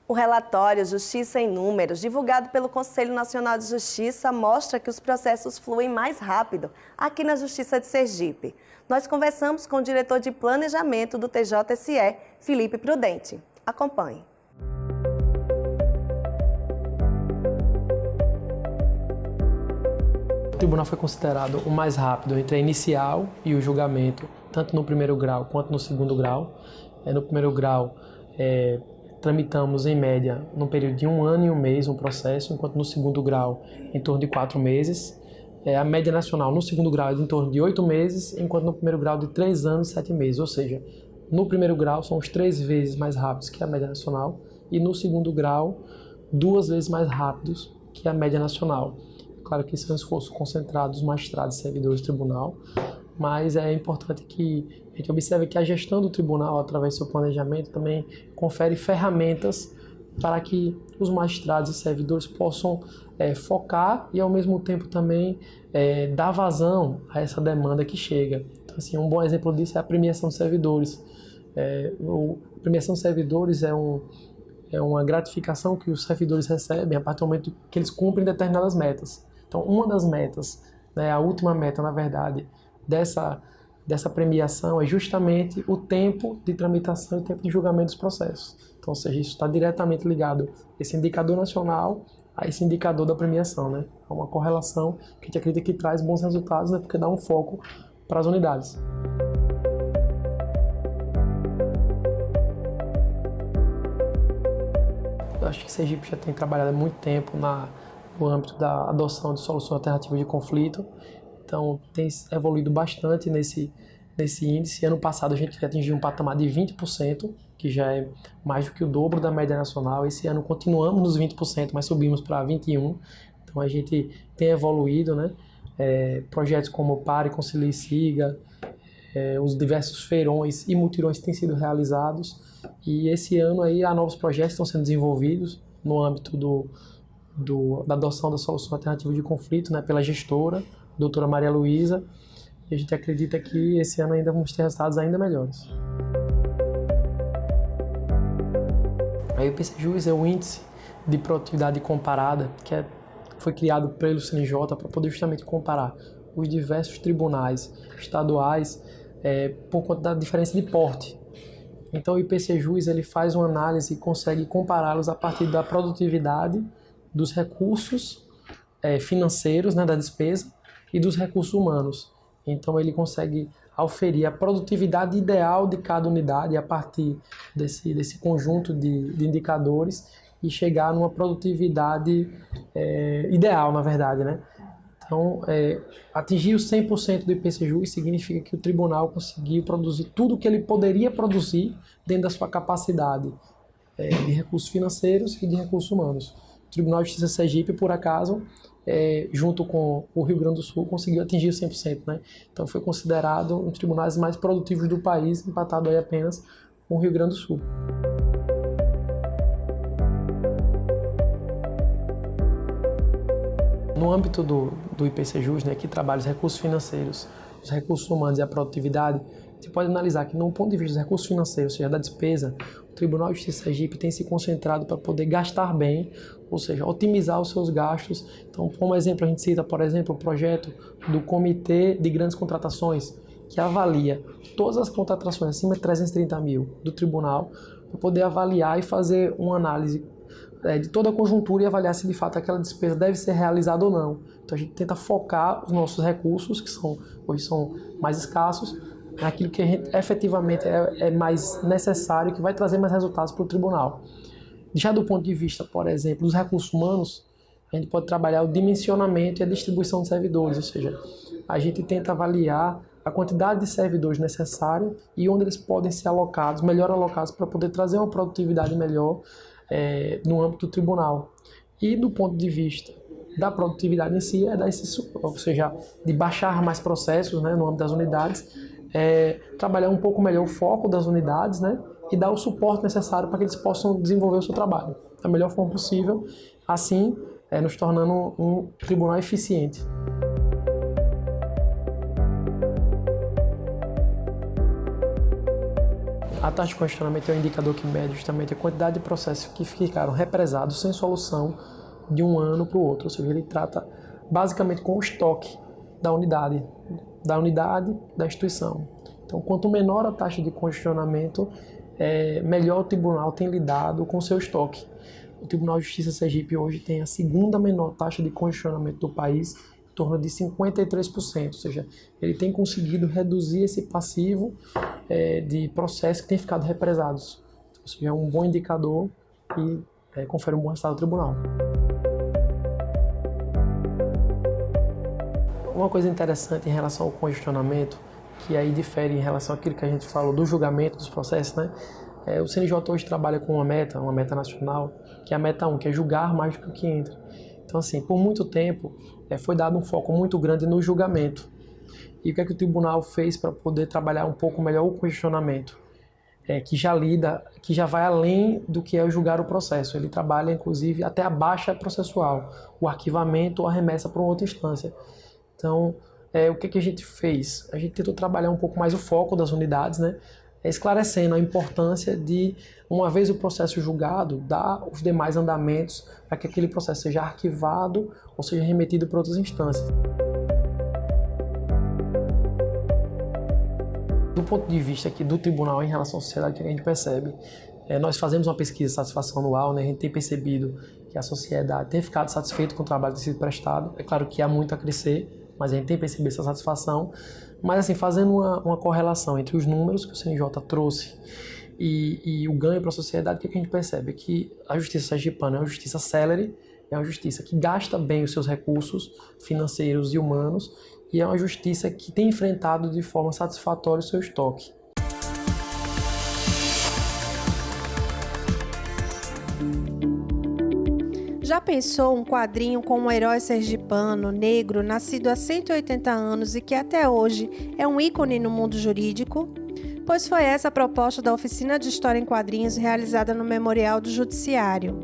O relatório Justiça em Números, divulgado pelo Conselho Nacional de Justiça, mostra que os processos fluem mais rápido aqui na Justiça de Sergipe. Nós conversamos com o diretor de Planejamento do TJSE, Felipe Prudente. Acompanhe. O tribunal foi considerado o mais rápido entre a inicial e o julgamento, tanto no primeiro grau quanto no segundo grau. No primeiro grau, tramitamos em média num período de 1 ano e 1 mês um processo, enquanto no segundo grau em torno de 4 meses. A média nacional no segundo grau é de em torno de 8 meses, enquanto no primeiro grau de 3 anos e 7 meses. Ou seja, no primeiro grau são os 3 vezes mais rápidos que a média nacional e no segundo grau 2 vezes mais rápidos que a média nacional. Claro que isso é um esforço concentrado dos magistrados e servidores do tribunal, mas é importante que a gente observe que a gestão do tribunal, através do seu planejamento, também confere ferramentas para que os magistrados e servidores possam focar e, ao mesmo tempo, também dar vazão a essa demanda que chega. Então, assim, um bom exemplo disso é a premiação de servidores. A premiação de servidores é uma gratificação que os servidores recebem a partir do momento que eles cumprem determinadas metas. Então, uma das metas, a última meta, na verdade, dessa premiação é justamente o tempo de tramitação e o tempo de julgamento dos processos. Então, ou seja, isso está diretamente ligado esse indicador nacional a esse indicador da premiação, né? É uma correlação que a gente acredita que traz bons resultados, né? Porque dá um foco para as unidades. Eu acho que Sergipe já tem trabalhado há muito tempo no âmbito da adoção de soluções alternativas de conflito. Então, tem evoluído bastante nesse índice. Ano passado, a gente atingiu um patamar de 20%, que já é mais do que o dobro da média nacional. Esse ano, continuamos nos 20%, mas subimos para 21%. Então, a gente tem evoluído, né? Projetos como Pare, Concilie e Siga, os diversos feirões e mutirões têm sido realizados. E esse ano aí, há novos projetos que estão sendo desenvolvidos no âmbito da adoção da solução alternativa de conflito, né? Pela gestora, doutora Maria Luísa, e a gente acredita que esse ano ainda vamos ter resultados ainda melhores. A IPCJus é o índice de produtividade comparada que foi criado pelo CNJ para poder justamente comparar os diversos tribunais estaduais por conta da diferença de porte. Então o IPCJus ele faz uma análise e consegue compará-los a partir da produtividade dos recursos financeiros, né, da despesa, e dos recursos humanos. Então ele consegue auferir a produtividade ideal de cada unidade a partir desse conjunto de indicadores e chegar numa produtividade ideal, na verdade, né? Então, atingir os 100% do IPCJus significa que o tribunal conseguiu produzir tudo o que ele poderia produzir dentro da sua capacidade de recursos financeiros e de recursos humanos. O Tribunal de Justiça de Sergipe, por acaso, junto com o Rio Grande do Sul, conseguiu atingir os 100%, né? Então foi considerado um dos tribunais mais produtivos do país, empatado aí apenas com o Rio Grande do Sul. No âmbito do IPCJus, né, que trabalha os recursos financeiros, os recursos humanos e a produtividade, você pode analisar que, no ponto de vista dos recursos financeiros, ou seja, da despesa, o Tribunal de Justiça de Sergipe tem se concentrado para poder gastar bem, ou seja, otimizar os seus gastos. Então, como exemplo, a gente cita, por exemplo, o projeto do Comitê de Grandes Contratações, que avalia todas as contratações acima de 330 mil do tribunal, para poder avaliar e fazer uma análise de toda a conjuntura e avaliar se de fato aquela despesa deve ser realizada ou não. Então a gente tenta focar os nossos recursos, que hoje são mais escassos, naquilo que efetivamente é mais necessário, que vai trazer mais resultados para o tribunal. Já do ponto de vista, por exemplo, dos recursos humanos, a gente pode trabalhar o dimensionamento e a distribuição de servidores, ou seja, a gente tenta avaliar a quantidade de servidores necessária e onde eles podem ser alocados, melhor alocados, para poder trazer uma produtividade melhor no âmbito do tribunal. E do ponto de vista da produtividade em si, ou seja, de baixar mais processos, né, no âmbito das unidades, trabalhar um pouco melhor o foco das unidades, né, e dar o suporte necessário para que eles possam desenvolver o seu trabalho da melhor forma possível, assim nos tornando um tribunal eficiente. A taxa de congestionamento é um indicador que mede justamente a quantidade de processos que ficaram represados sem solução de um ano para o outro, ou seja, ele trata basicamente com o estoque da unidade da instituição. Então, quanto menor a taxa de congestionamento, melhor o tribunal tem lidado com o seu estoque. O Tribunal de Justiça Sergipe hoje tem a segunda menor taxa de congestionamento do país, em torno de 53%, ou seja, ele tem conseguido reduzir esse passivo de processos que têm ficado represados. Ou seja, é um bom indicador e confere um bom resultado ao tribunal. Uma coisa interessante em relação ao congestionamento, que aí difere em relação àquilo que a gente falou do julgamento dos processos, né? O CNJ hoje trabalha com uma meta nacional, que é a meta 1, que é julgar mais do que entra. Então, assim, por muito tempo foi dado um foco muito grande no julgamento. E o que é que o tribunal fez para poder trabalhar um pouco melhor o congestionamento? Que já vai além do que é julgar o processo. Ele trabalha, inclusive, até a baixa processual, o arquivamento ou a remessa para uma outra instância. Então, o que a gente fez? A gente tentou trabalhar um pouco mais o foco das unidades, né? Esclarecendo a importância de, uma vez o processo julgado, dar os demais andamentos para que aquele processo seja arquivado ou seja remetido para outras instâncias. Do ponto de vista aqui do tribunal em relação à sociedade, que a gente percebe, nós fazemos uma pesquisa de satisfação anual, né? A gente tem percebido que a sociedade tem ficado satisfeita com o trabalho que tem sido prestado. É claro que há muito a crescer, mas a gente tem percebido essa satisfação. Mas, assim, fazendo uma correlação entre os números que o CNJ trouxe e o ganho para a sociedade, o que a gente percebe? É que a justiça sergipana é uma justiça célere, é uma justiça que gasta bem os seus recursos financeiros e humanos e é uma justiça que tem enfrentado de forma satisfatória o seu estoque. Já pensou um quadrinho com um herói sergipano, negro, nascido há 180 anos e que até hoje é um ícone no mundo jurídico? Pois foi essa a proposta da Oficina de História em Quadrinhos realizada no Memorial do Judiciário.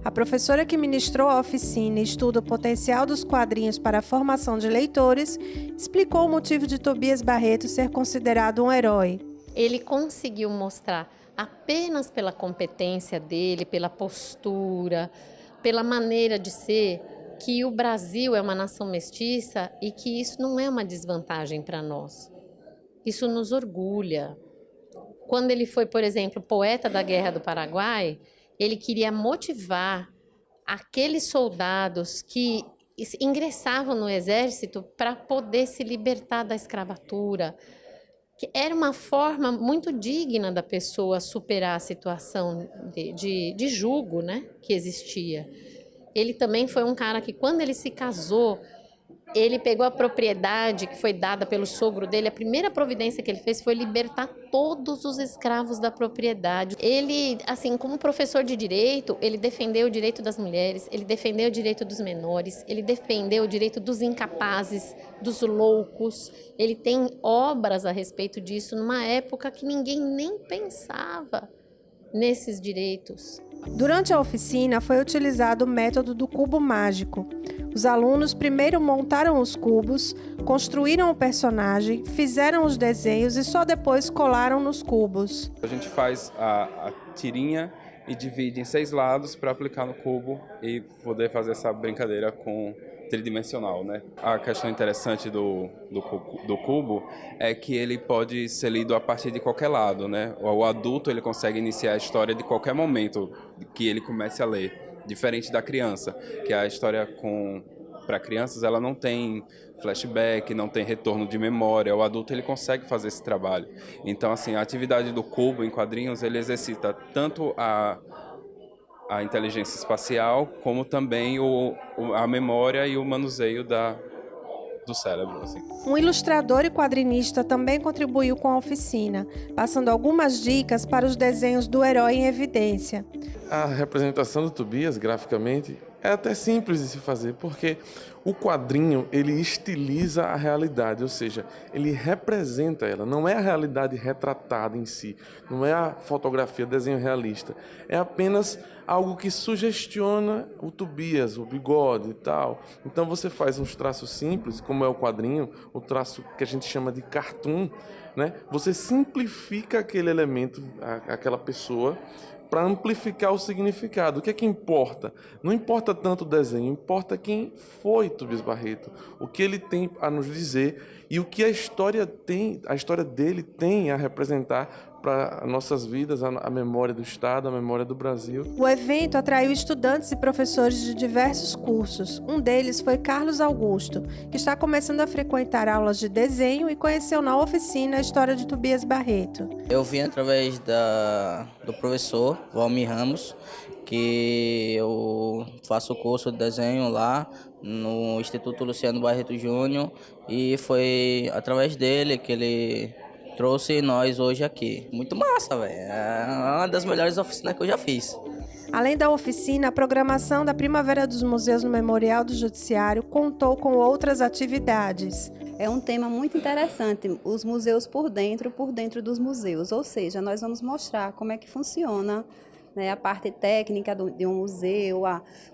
A professora que ministrou a oficina e estuda o potencial dos quadrinhos para a formação de leitores, explicou o motivo de Tobias Barreto ser considerado um herói. Ele conseguiu mostrar, apenas pela competência dele, pela postura, pela maneira de ser, que o Brasil é uma nação mestiça e que isso não é uma desvantagem para nós. Isso nos orgulha. Quando ele foi, por exemplo, poeta da Guerra do Paraguai, ele queria motivar aqueles soldados que ingressavam no exército para poder se libertar da escravatura. Que era uma forma muito digna da pessoa superar a situação de jugo, né, que existia. Ele também foi um cara que, quando ele se casou, ele pegou a propriedade que foi dada pelo sogro dele. A primeira providência que ele fez foi libertar todos os escravos da propriedade. Ele, assim, como professor de direito, ele defendeu o direito das mulheres, ele defendeu o direito dos menores, ele defendeu o direito dos incapazes, dos loucos. Ele tem obras a respeito disso numa época que ninguém nem pensava nesses direitos. Durante a oficina foi utilizado o método do cubo mágico. Os alunos primeiro montaram os cubos, construíram o personagem, fizeram os desenhos e só depois colaram nos cubos. A gente faz a tirinha e divide em 6 lados para aplicar no cubo e poder fazer essa brincadeira com tridimensional, né? A questão interessante do cubo é que ele pode ser lido a partir de qualquer lado, né? O adulto ele consegue iniciar a história de qualquer momento que ele comece a ler, diferente da criança, que a história para crianças ela não tem flashback, não tem retorno de memória. O adulto ele consegue fazer esse trabalho. Então, assim, a atividade do cubo em quadrinhos ele exercita tanto a inteligência espacial, como também a memória e o manuseio do cérebro. Assim. Um ilustrador e quadrinista também contribuiu com a oficina, passando algumas dicas para os desenhos do herói em evidência. A representação do Tobias, graficamente, é até simples de se fazer, porque O quadrinho, ele estiliza a realidade, ou seja, ele representa ela. Não é a realidade retratada em si, não é a fotografia, desenho realista. É apenas algo que sugestiona o Tobias, o bigode e tal. Então você faz uns traços simples, como é o quadrinho, o traço que a gente chama de cartoon, né? Você simplifica aquele elemento, aquela pessoa, para amplificar o significado. O que é que importa? Não importa tanto o desenho, importa quem foi Tobias Barreto, o que ele tem a nos dizer e o que a história dele tem a representar para nossas vidas, a memória do Estado, a memória do Brasil. O evento atraiu estudantes e professores de diversos cursos. Um deles foi Carlos Augusto, que está começando a frequentar aulas de desenho e conheceu na oficina a história de Tobias Barreto. Eu vim através do professor Valmir Ramos, que eu faço o curso de desenho lá no Instituto Luciano Barreto Júnior, e foi através dele que ele trouxe nós hoje aqui. Muito massa, velho. É uma das melhores oficinas que eu já fiz. Além da oficina, a programação da Primavera dos Museus no Memorial do Judiciário contou com outras atividades. É um tema muito interessante, os museus por dentro dos museus. Ou seja, nós vamos mostrar como é que funciona, né, a parte técnica de um museu,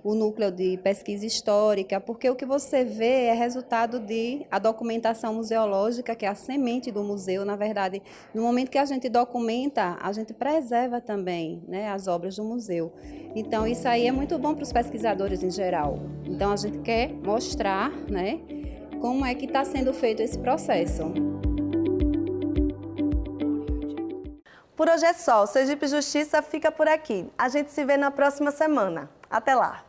o núcleo de pesquisa histórica, porque o que você vê é resultado a documentação museológica, que é a semente do museu. Na verdade, no momento que a gente documenta, a gente preserva também, né, as obras do museu. Então, isso aí é muito bom para os pesquisadores em geral. Então, a gente quer mostrar, né, como é que está sendo feito esse processo. Por hoje é só. O Sergipe Justiça fica por aqui. A gente se vê na próxima semana. Até lá!